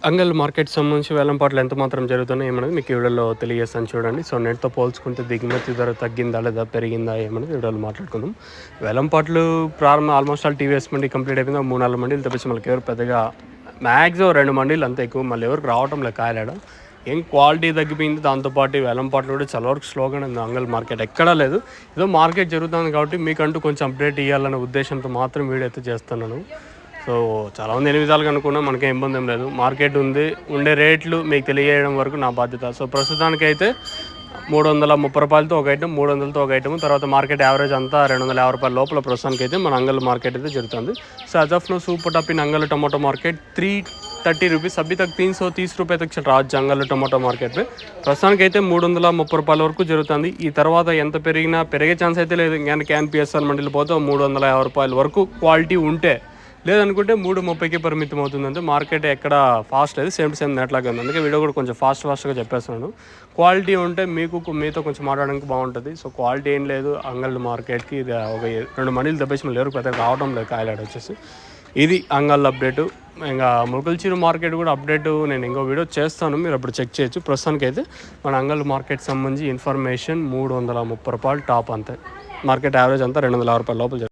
అంగల్ market సంబంధించి వేలంపాట్లు ఎంత మాత్రం జరుగుతున్నాయి ఏమనేది మీకు ఈ వీడియోలో తెలియజేస్తాను చూడండి. సో నెట్తో పోల్చుకుంటే దిగుమతి ధర తగ్గిందా లేదా పెరిగిందా ఏమనేది వీడియోలో మాట్లాడుకుందాం. వేలంపాట్లు ప్రారంభం ఆల్మోస్ట్ ఆల్ టీవీఎస్ మండి కంప్లీట్ అయిపోయింది. 3-4 మండీలు తప్పించి మనకి ఎవరు పెద్దగా మ్యాక్సిమం 2 మండీలు అంత ఎక్కువ మళ్ళీ ఎవరికి రావటం లేదు కాయలేడం. ఏం క్వాలిటీ తగ్గిపోయింది. దాంతోపాటు వేలంపాట్లు కూడా చాలా వరకు స్లోగానే ఉంది. అంగల్ మార్కెట్ ఎక్కడా లేదు. ఏదో మార్కెట్ జరుగుతుంది కాబట్టి మీకంటూ కొంచెం అప్డేట్ ఇవ్వాలనే ఉద్దేశంతో మాత్రం వీడియో అయితే చేస్తున్నాను. సో చాలామంది 8 విధాలుగా అనుకున్నా మనకేం ఇబ్బంది ఏం లేదు. మార్కెట్ ఉంది, ఉండే రేట్లు మీకు తెలియజేయడం వరకు నా బాధ్యత. సో ప్రస్తుతానికైతే 330 రూపాయలతో ఒక ఐటమ్, 300తో ఒక ఐటమ్, తర్వాత మార్కెట్ యావరేజ్ అంతా 250 రూపాయల లోపల ప్రస్తుతానికి అయితే మన అంగల్ మార్కెట్ అయితే జరుగుతుంది. So as of now super top in Angallu tomato market 330 rupees अभी तक 330 रुपये तक चल रहा है अंगल टमाटो मार्केट में. ప్రస్తుతానికి అయితే 330 రూపాయల వరకు జరుగుతుంది. ఈ తర్వాత ఎంత పెరిగినా పెరిగే ఛాన్స్ అయితే లేదు. ఇంకా క్యాన్ పిఎస్ఆర్ మండీలు పోతే 350 రూపాయల వరకు క్వాలిటీ ఉంటే, లేదనుకుంటే 330కి పరిమితం అవుతుంది. అంటే మార్కెట్ ఎక్కడ ఫాస్ట్ లేదు, సేమ్ టు సేమ్ నెట్లాగే ఉంది. అందుకే వీడియో కూడా కొంచెం ఫాస్ట్గా చెప్పేస్తున్నాను. క్వాలిటీ ఉంటే మీతో కొంచెం మాట్లాడడానికి బాగుంటుంది. సో క్వాలిటీ ఏం లేదు అంగల్ మార్కెట్కి. ఇది ఒక 2 మండీలు తప్పేసి మళ్ళీ ఎవరికి పెద్దగా రావడం లేదు కాయలాడ వచ్చేసి. ఇది అంగల్ అప్డేటు. ఇంకా ములకల్చీరు మార్కెట్ కూడా అప్డేట్ నేను ఇంకో వీడియో చేస్తాను, మీరు అప్పుడు చెక్ చేయొచ్చు. ప్రస్తుతానికి అయితే మన అంగల్ మార్కెట్ సంబంధించి ఇన్ఫర్మేషన్ 330 రూపాయలు టాప్ అంతే. మార్కెట్ యావరేజ్ అంతా 250 రూపాయల లోపల.